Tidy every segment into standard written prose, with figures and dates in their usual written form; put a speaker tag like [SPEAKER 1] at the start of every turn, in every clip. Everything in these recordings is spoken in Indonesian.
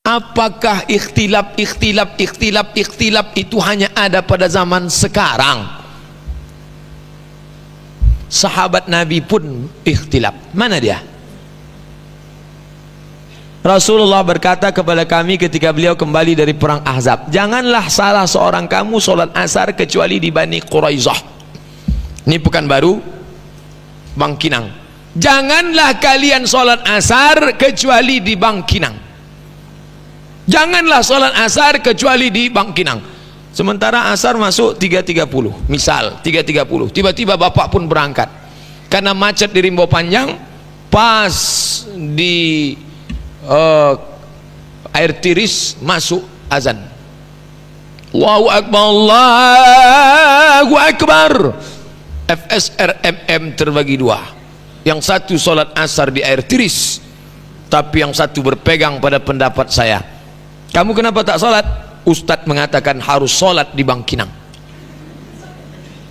[SPEAKER 1] Apakah ikhtilaf itu hanya ada pada zaman sekarang? Sahabat Nabi pun ikhtilaf. Mana dia? Rasulullah berkata kepada kami ketika beliau kembali dari perang Ahzab, janganlah salah seorang kamu sholat asar kecuali di Bani Quraizah. Ini Pekanbaru, Bangkinang. Janganlah kalian sholat asar kecuali di Bangkinang. Janganlah sholat asar kecuali di Bangkinang. Sementara asar masuk 3.30, misal 3.30, tiba-tiba bapak pun berangkat karena macet di Rimbo Panjang. Pas di air tiris masuk azan, Allahu Akbar, Allahu Akbar. FSRMM terbagi dua, yang satu sholat asar di air tiris, tapi yang satu berpegang pada pendapat saya. Kamu kenapa tak sholat? Ustadz mengatakan harus sholat di Bangkinang.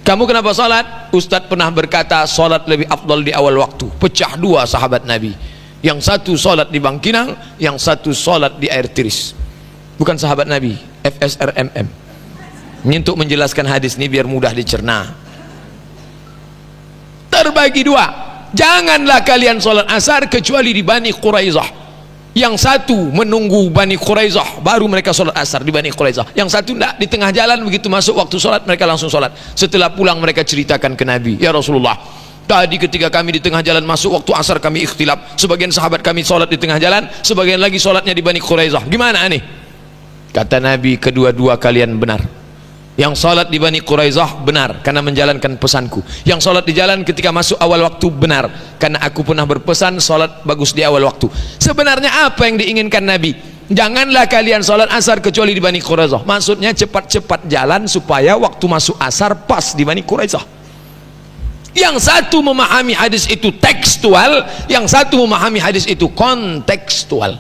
[SPEAKER 1] Kamu kenapa sholat? Ustadz pernah berkata sholat lebih afdal di awal waktu. Pecah dua sahabat Nabi, yang satu sholat di Bangkinang, yang satu sholat di air tiris. Bukan sahabat Nabi, FSRMM. Ini untuk menjelaskan hadis ini biar mudah dicerna. Terbagi dua. Janganlah kalian sholat asar kecuali di Bani Quraizah. Yang satu menunggu Bani Quraizah baru mereka sholat asar di Bani Quraizah. Yang satu tidak, di tengah jalan begitu masuk waktu sholat mereka langsung sholat. Setelah pulang mereka ceritakan ke Nabi, ya Rasulullah, tadi ketika kami di tengah jalan masuk waktu asar kami ikhtilaf. Sebagian sahabat kami sholat di tengah jalan, sebagian lagi sholatnya di Bani Quraizah. Gimana nih? Kata Nabi, kedua-dua kalian benar. Yang sholat di Bani Quraizah benar karena menjalankan pesanku. Yang sholat di jalan ketika masuk awal waktu benar karena aku pernah berpesan sholat bagus di awal waktu. Sebenarnya apa yang diinginkan Nabi? Janganlah kalian sholat asar kecuali di Bani Quraizah. Maksudnya cepat-cepat jalan supaya waktu masuk asar pas di Bani Quraizah. Yang satu memahami hadis itu tekstual, yang satu memahami hadis itu kontekstual,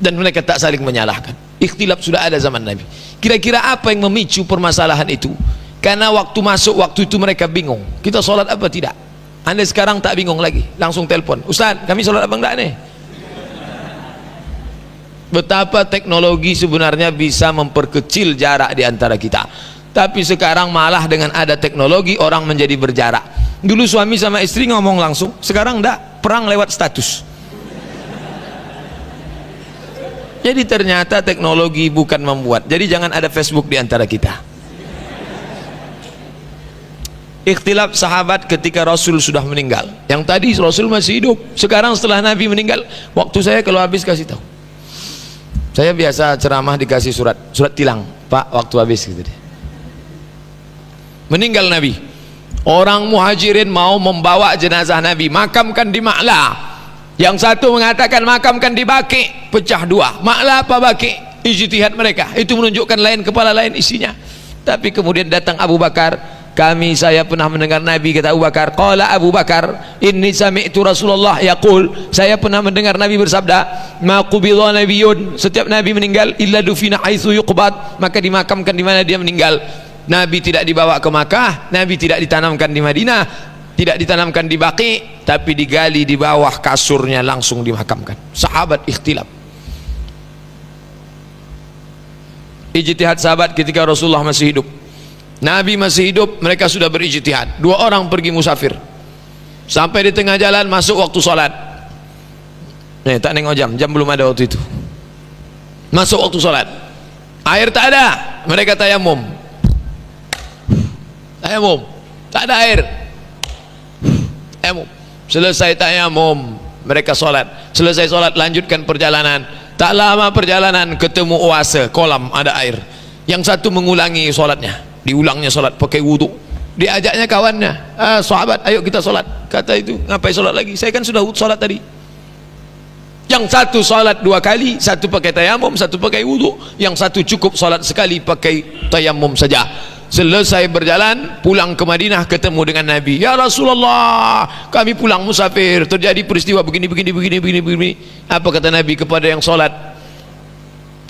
[SPEAKER 1] dan mereka tak saling menyalahkan. Ikhtilaf sudah ada zaman Nabi. Kira-kira apa yang memicu permasalahan itu? Karena waktu masuk waktu itu mereka bingung, kita sholat apa tidak. Anda sekarang tak bingung lagi, langsung telepon, Ustaz kami sholat apa enggak nih? Betapa teknologi sebenarnya bisa memperkecil jarak di antara kita. Tapi sekarang malah dengan ada teknologi orang menjadi berjarak. Dulu suami sama istri ngomong langsung, sekarang enggak, perang lewat status. Jadi ternyata teknologi bukan membuat. Jadi jangan ada Facebook di antara kita. Ikhtilaf sahabat ketika Rasul sudah meninggal. Yang tadi Rasul masih hidup, sekarang setelah Nabi meninggal. Waktu saya kalau habis kasih tahu. Saya biasa ceramah dikasih surat tilang, Pak, waktu habis gitu deh. Meninggal Nabi, orang muhajirin mau membawa jenazah Nabi, makamkan di Ma'la. Yang satu mengatakan makamkan di Baqi. Pecah dua, Ma'la apa Baqi? Ijtihad mereka, itu menunjukkan lain kepala lain isinya. Tapi kemudian datang Abu Bakar, saya pernah mendengar Nabi, kata Abu Bakar, qala Abu Bakar inni sami'tu Rasulullah yaqul, saya pernah mendengar Nabi bersabda, ma qubidha nabiyyun, setiap Nabi meninggal illa dufina haitsu yuqbad, maka dimakamkan di mana dia meninggal. Nabi tidak dibawa ke Makkah, Nabi tidak ditanamkan di Madinah, tidak ditanamkan di Baqi, tapi digali di bawah kasurnya langsung dimakamkan. Sahabat ikhtilaf. Ijtihad sahabat ketika Rasulullah masih hidup, Nabi masih hidup, mereka sudah berijtihad. Dua orang pergi musafir, sampai di tengah jalan masuk waktu sholat. Nih tak nengok jam belum ada waktu itu. Masuk waktu sholat, air tak ada, mereka tayamum, tak ada air. Selesai tayamum, mereka sholat. Selesai sholat, lanjutkan perjalanan. Tak lama perjalanan ketemu oase, kolam ada air. Yang satu mengulangi sholatnya, diulangnya sholat pakai wudhu. Diajaknya kawannya, sahabat ayo kita sholat. Kata itu, ngapain sholat lagi, saya kan sudah sholat tadi. Yang satu sholat dua kali, satu pakai tayamum, satu pakai wudhu. Yang satu cukup sholat sekali pakai tayamum saja. Selesai berjalan pulang ke Madinah, ketemu dengan Nabi. Ya Rasulullah, kami pulang musafir, terjadi peristiwa begini. Apa kata Nabi kepada yang sholat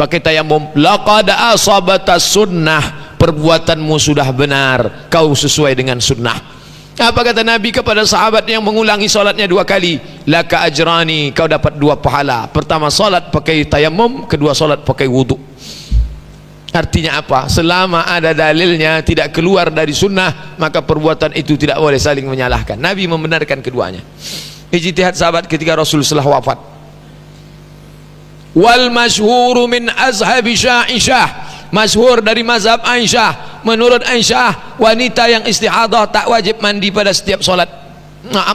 [SPEAKER 1] pakai tayamum? Laqad asabata sunnah, perbuatanmu sudah benar, kau sesuai dengan sunnah. Apa kata Nabi kepada sahabat yang mengulangi solatnya 2 kali? Laka ajrani, kau dapat 2 pahala. Pertama solat pakai tayamum, kedua solat pakai wudu. Artinya apa? Selama ada dalilnya tidak keluar dari sunnah, maka perbuatan itu tidak boleh saling menyalahkan. Nabi membenarkan keduanya. Ijtihad sahabat ketika Rasul setelah wafat. Wal masyhuru min azhabi Aisyah, masyhur dari mazhab Aisyah, menurut Aisyah wanita yang istihadah tak wajib mandi pada setiap solat.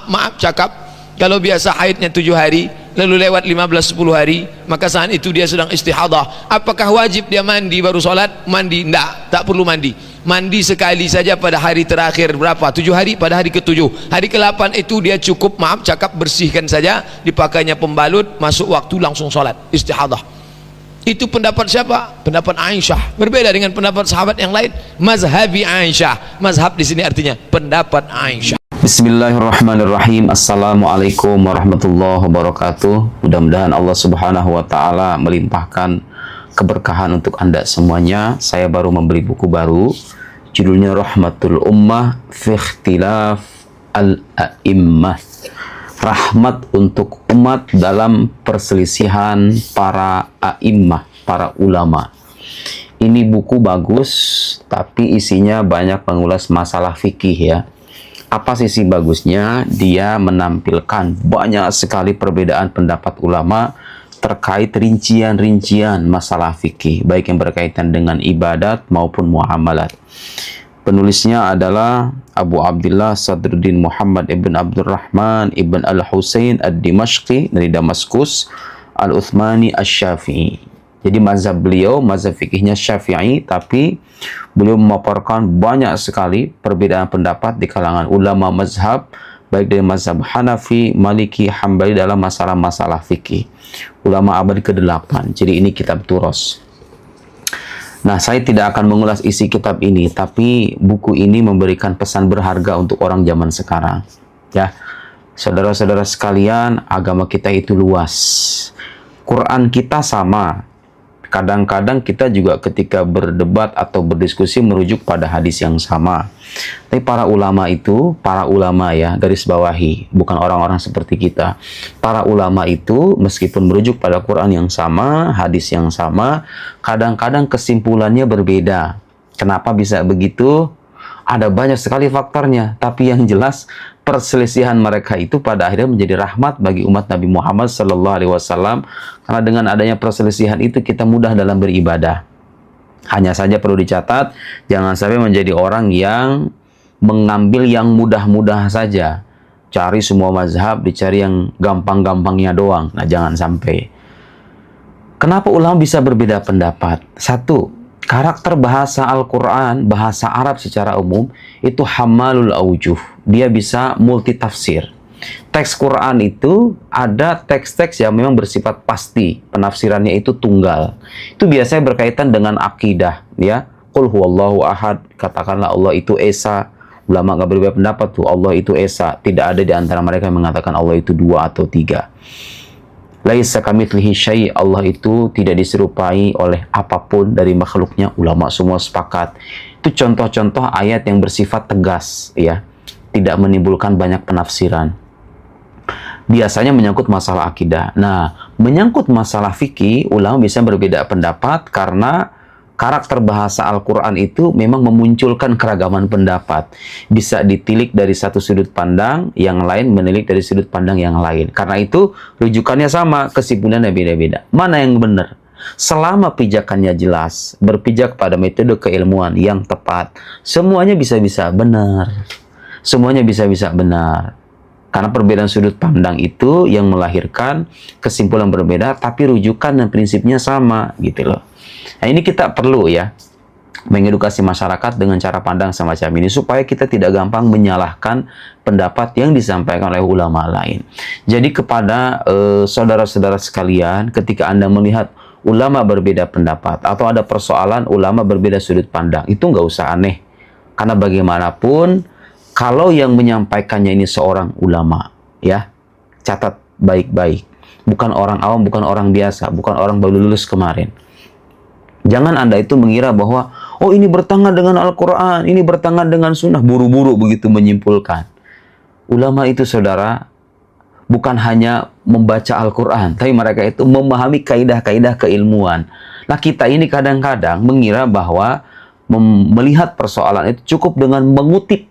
[SPEAKER 1] Maaf cakap, kalau biasa haidnya 7 hari lalu lewat 15-10 hari, maka saat itu dia sedang istihadah. Apakah wajib dia mandi baru solat? Mandi? Tidak, tak perlu mandi. Mandi sekali saja pada hari terakhir berapa? 7 hari, pada hari ke-7. Hari ke-8 itu dia cukup, maaf cakap, bersihkan saja, dipakainya pembalut, masuk waktu langsung solat istihadah. Itu pendapat siapa? Pendapat Aisyah. Berbeda dengan pendapat sahabat yang lain. Mazhabi Aisyah. Mazhab di sini artinya pendapat Aisyah.
[SPEAKER 2] Bismillahirrahmanirrahim. Assalamualaikum warahmatullahi wabarakatuh. Mudah-mudahan Allah Subhanahu wa taala melimpahkan keberkahan untuk Anda semuanya. Saya baru membeli buku baru, judulnya Rahmatul Ummah fi Ikhtilaf Al-A'immah. Rahmat untuk umat dalam perselisihan para a'immah, para ulama. Ini buku bagus, tapi isinya banyak mengulas masalah fikih ya. Apa sisi bagusnya? Dia menampilkan banyak sekali perbedaan pendapat ulama terkait rincian-rincian masalah fikih, baik yang berkaitan dengan ibadat maupun muamalat. Penulisnya adalah Abu Abdullah Sadruddin Muhammad ibn Abdurrahman ibn Al-Husain Ad-Dimashqi dari Damaskus, Al-Uthmani Asy-Syafi'i. Jadi mazhab beliau, mazhab fikihnya Syafi'i, tapi beliau memaparkan banyak sekali perbedaan pendapat di kalangan ulama mazhab, baik dari mazhab Hanafi, Maliki, Hambali dalam masalah-masalah fikih. Ulama abad ke-8. Jadi ini kitab Turos. Nah, saya tidak akan mengulas isi kitab ini, tapi buku ini memberikan pesan berharga untuk orang zaman sekarang. Ya, saudara-saudara sekalian, agama kita itu luas. Quran kita sama. Kadang-kadang kita juga ketika berdebat atau berdiskusi merujuk pada hadis yang sama. Tapi para ulama itu, para ulama ya, garis bawahi, bukan orang-orang seperti kita. Para ulama itu meskipun merujuk pada Quran yang sama, hadis yang sama, kadang-kadang kesimpulannya berbeda. Kenapa bisa begitu? Ada banyak sekali faktornya, tapi yang jelas perselisihan mereka itu pada akhirnya menjadi rahmat bagi umat Nabi Muhammad SAW, karena dengan adanya perselisihan itu kita mudah dalam beribadah. Hanya saja perlu dicatat, jangan sampai menjadi orang yang mengambil yang mudah-mudah saja, cari semua mazhab, dicari yang gampang-gampangnya doang. Nah, jangan sampai. Kenapa ulama bisa berbeda pendapat? Satu, karakter bahasa Al-Quran, bahasa Arab secara umum, itu hamalul aujuh. Dia bisa multitafsir. Teks Quran itu ada teks-teks yang memang bersifat pasti. Penafsirannya itu tunggal. Itu biasanya berkaitan dengan akidah. Ya, Qul huwallahu ahad. Katakanlah Allah itu Esa. Ulama nggak berbeda pendapat tuh Allah itu Esa. Tidak ada di antara mereka yang mengatakan Allah itu 2 atau 3. Laisa kamitslihi syai', Allah itu tidak diserupai oleh apapun dari makhluknya. Ulama semua sepakat. Itu contoh-contoh ayat yang bersifat tegas ya, tidak menimbulkan banyak penafsiran. Biasanya menyangkut masalah akidah. Nah, menyangkut masalah fikih, ulama bisa berbeda pendapat karena karakter bahasa Al-Quran itu memang memunculkan keragaman pendapat. Bisa ditilik dari satu sudut pandang, yang lain menilik dari sudut pandang yang lain. Karena itu, rujukannya sama, kesimpulannya beda-beda. Mana yang benar? Selama pijakannya jelas, berpijak pada metode keilmuan yang tepat, semuanya bisa-bisa benar. Semuanya bisa-bisa benar. Karena perbedaan sudut pandang itu yang melahirkan kesimpulan berbeda, tapi rujukan dan prinsipnya sama, gitu loh. Nah, ini kita perlu ya mengedukasi masyarakat dengan cara pandang semacam ini supaya kita tidak gampang menyalahkan pendapat yang disampaikan oleh ulama lain. Jadi kepada saudara-saudara sekalian, ketika Anda melihat ulama berbeda pendapat atau ada persoalan ulama berbeda sudut pandang, itu nggak usah aneh. Karena bagaimanapun kalau yang menyampaikannya ini seorang ulama, ya, catat baik-baik. Bukan orang awam, bukan orang biasa, bukan orang baru lulus kemarin. Jangan Anda itu mengira bahwa, oh ini bertentangan dengan Al-Quran, ini bertentangan dengan sunnah, buru-buru begitu menyimpulkan. Ulama itu saudara bukan hanya membaca Al-Quran, tapi mereka itu memahami kaidah-kaidah keilmuan. Nah, kita ini kadang-kadang mengira bahwa melihat persoalan itu cukup dengan mengutip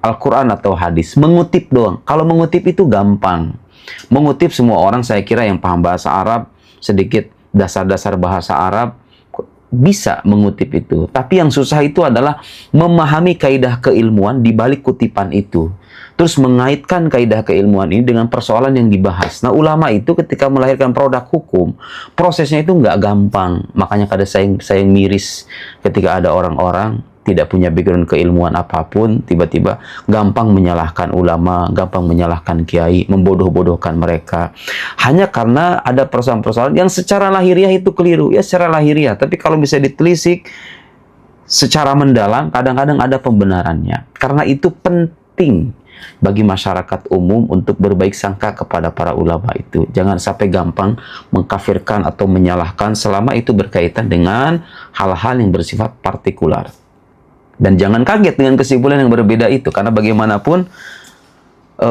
[SPEAKER 2] Al-Quran atau hadis. Mengutip doang. Kalau mengutip itu gampang. Mengutip semua orang saya kira yang paham bahasa Arab, sedikit dasar-dasar bahasa Arab, bisa mengutip itu. Tapi yang susah itu adalah memahami kaidah keilmuan di balik kutipan itu. Terus mengaitkan kaidah keilmuan ini dengan persoalan yang dibahas. Nah, ulama itu ketika melahirkan produk hukum, prosesnya itu nggak gampang. Makanya kadang saya miris ketika ada orang-orang tidak punya background keilmuan apapun, tiba-tiba gampang menyalahkan ulama, gampang menyalahkan kiai, membodoh-bodohkan mereka. Hanya karena ada persoalan-persoalan yang secara lahiriah itu keliru. Ya, secara lahiriah. Tapi kalau bisa ditelisik secara mendalam, kadang-kadang ada pembenarannya. Karena itu penting bagi masyarakat umum untuk berbaik sangka kepada para ulama itu. Jangan sampai gampang mengkafirkan atau menyalahkan selama itu berkaitan dengan hal-hal yang bersifat partikular. Dan jangan kaget dengan kesimpulan yang berbeda itu, karena bagaimanapun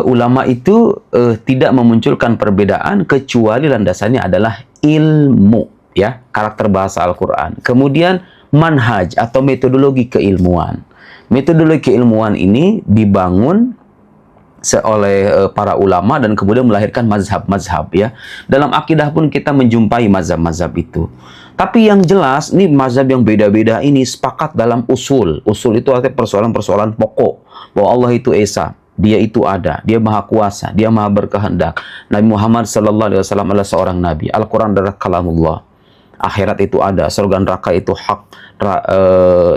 [SPEAKER 2] ulama itu tidak memunculkan perbedaan kecuali landasannya adalah ilmu, ya, karakter bahasa Al-Quran. Kemudian manhaj atau metodologi keilmuan. Metodologi keilmuan ini dibangun oleh para ulama dan kemudian melahirkan mazhab-mazhab, ya. Dalam akidah pun kita menjumpai mazhab-mazhab itu. Tapi yang jelas, ini mazhab yang beda-beda ini sepakat dalam usul. Usul itu artinya persoalan-persoalan pokok. Bahwa Allah itu Esa, Dia itu ada, Dia Maha Kuasa, Dia Maha Berkehendak. Nabi Muhammad SAW adalah seorang Nabi. Al-Quran adalah kalamullah. Akhirat itu ada, surga neraka itu hak,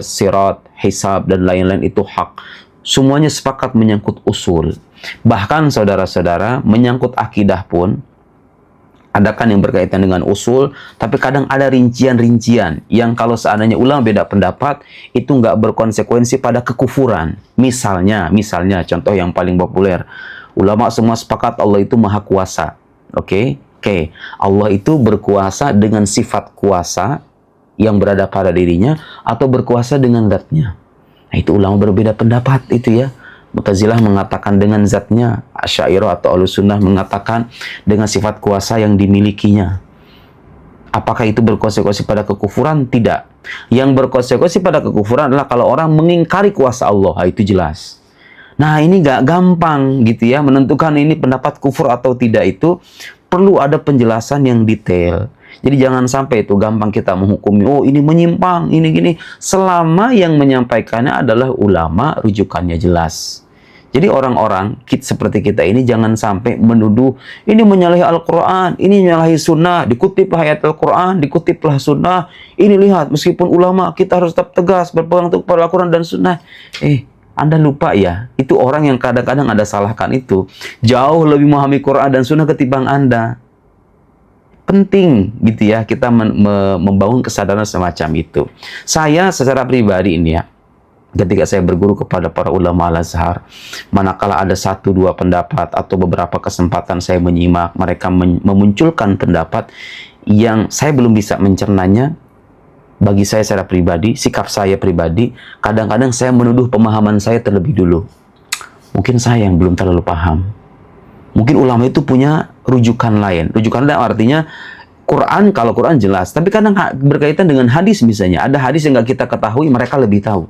[SPEAKER 2] sirat, hisab, dan lain-lain itu hak. Semuanya sepakat menyangkut usul. Bahkan saudara-saudara, menyangkut akidah pun, ada kan yang berkaitan dengan usul, tapi kadang ada rincian-rincian yang kalau seandainya ulama beda pendapat, itu nggak berkonsekuensi pada kekufuran. Misalnya, contoh yang paling populer, ulama semua sepakat Allah itu Maha Kuasa. Oke. Allah itu berkuasa dengan sifat kuasa yang berada pada dirinya atau berkuasa dengan zatnya. Nah, itu ulama berbeda pendapat itu, ya. Mu'tazilah mengatakan dengan zatnya, Asy'ariyah atau Ahlussunnah mengatakan dengan sifat kuasa yang dimilikinya. Apakah itu berkonsekuensi pada kekufuran? Tidak. Yang berkonsekuensi pada kekufuran adalah kalau orang mengingkari kuasa Allah. Nah, itu jelas. Nah, ini gak gampang gitu, ya, menentukan ini pendapat kufur atau tidak itu perlu ada penjelasan yang detail. Jadi jangan sampai itu gampang kita menghukumi, oh ini menyimpang, ini gini. Selama yang menyampaikannya adalah ulama, rujukannya jelas. Jadi orang-orang seperti kita ini jangan sampai menuduh, ini menyalahi Al-Quran, ini menyalahi sunnah, dikutiplah ayat Al-Quran, dikutiplah sunnah. Ini lihat, meskipun ulama kita harus tetap tegas berpegang teguh pada Al-Quran dan sunnah. Anda lupa, ya, itu orang yang kadang-kadang Anda salahkan itu jauh lebih memahami Quran dan sunnah ketimbang Anda. Penting gitu, ya, kita membangun kesadaran semacam itu. Saya secara pribadi ini, ya, ketika saya berguru kepada para ulama Al-Azhar, manakala ada 1-2 pendapat atau beberapa kesempatan saya menyimak mereka memunculkan pendapat yang saya belum bisa mencernanya, bagi saya secara pribadi, sikap saya pribadi, kadang-kadang saya menuduh pemahaman saya terlebih dulu. Mungkin saya yang belum terlalu paham. Mungkin ulama itu punya rujukan lain. Rujukan lain artinya Quran, kalau Quran jelas. Tapi kadang berkaitan dengan hadis misalnya. Ada hadis yang nggak kita ketahui, mereka lebih tahu.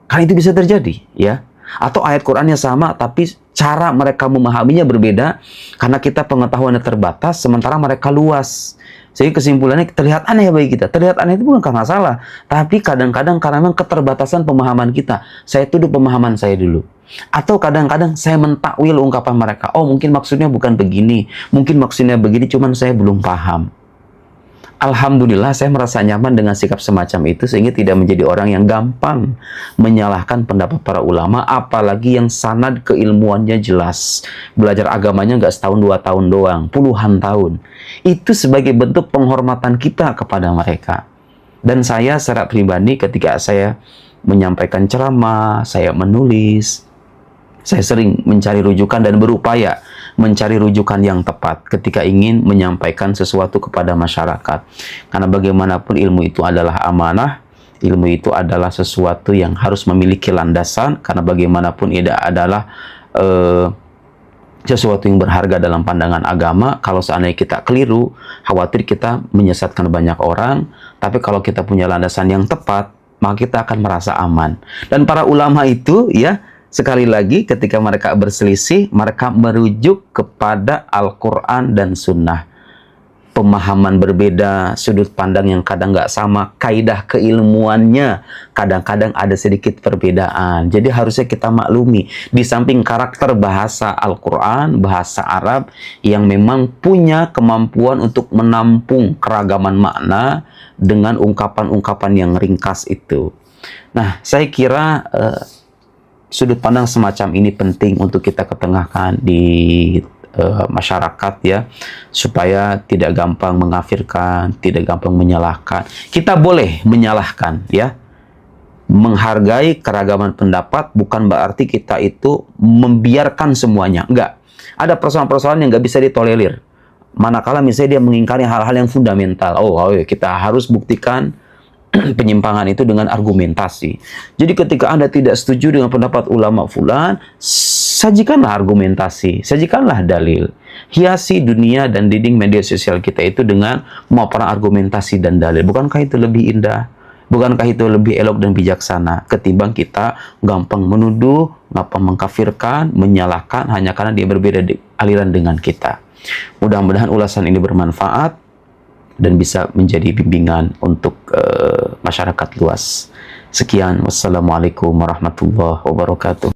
[SPEAKER 2] Karena itu bisa terjadi, ya. Atau ayat Qurannya sama, tapi cara mereka memahaminya berbeda. Karena kita pengetahuannya terbatas, sementara mereka luas. Sehingga kesimpulannya terlihat aneh bagi kita. Terlihat aneh itu bukan karena salah. Tapi kadang-kadang karena memang keterbatasan pemahaman kita. Saya tuduh pemahaman saya dulu. Atau kadang-kadang saya mentakwil ungkapan mereka. Oh, mungkin maksudnya bukan begini. Mungkin maksudnya begini, cuman saya belum paham. Alhamdulillah saya merasa nyaman dengan sikap semacam itu sehingga tidak menjadi orang yang gampang menyalahkan pendapat para ulama, apalagi yang sanad keilmuannya jelas. Belajar agamanya nggak setahun 2 tahun doang, puluhan tahun. Itu sebagai bentuk penghormatan kita kepada mereka. Dan saya secara pribadi ketika saya menyampaikan ceramah, saya menulis, saya sering mencari rujukan dan berupaya mencari rujukan yang tepat ketika ingin menyampaikan sesuatu kepada masyarakat. Karena bagaimanapun ilmu itu adalah amanah, ilmu itu adalah sesuatu yang harus memiliki landasan, karena bagaimanapun tidak adalah sesuatu yang berharga dalam pandangan agama. Kalau seandainya kita keliru, khawatir kita menyesatkan banyak orang. Tapi kalau kita punya landasan yang tepat, maka kita akan merasa aman. Dan para ulama itu, ya, sekali lagi ketika mereka berselisih, mereka merujuk kepada Al-Quran dan Sunnah. Pemahaman berbeda, sudut pandang yang kadang nggak sama, kaidah keilmuannya kadang-kadang ada sedikit perbedaan. Jadi harusnya kita maklumi, di samping karakter bahasa Al-Quran, bahasa Arab yang memang punya kemampuan untuk menampung keragaman makna dengan ungkapan-ungkapan yang ringkas itu. Nah, saya kira sudut pandang semacam ini penting untuk kita ketengahkan di masyarakat, ya, supaya tidak gampang mengkafirkan, tidak gampang menyalahkan. Kita boleh menyalahkan, ya, menghargai keragaman pendapat bukan berarti kita itu membiarkan semuanya. Enggak, ada persoalan-persoalan yang nggak bisa ditolerir. Manakala misalnya dia mengingkari hal-hal yang fundamental, kita harus buktikan penyimpangan itu dengan argumentasi. Jadi ketika Anda tidak setuju dengan pendapat ulama fulan, sajikanlah argumentasi, sajikanlah dalil. Hiasi dunia dan dinding media sosial kita itu dengan memaparan argumentasi dan dalil. Bukankah itu lebih indah? Bukankah itu lebih elok dan bijaksana ketimbang kita gampang menuduh, gampang mengkafirkan, menyalahkan hanya karena dia berbeda aliran dengan kita. Mudah-mudahan ulasan ini bermanfaat dan bisa menjadi bimbingan untuk masyarakat luas. Sekian, wassalamualaikum warahmatullahi wabarakatuh.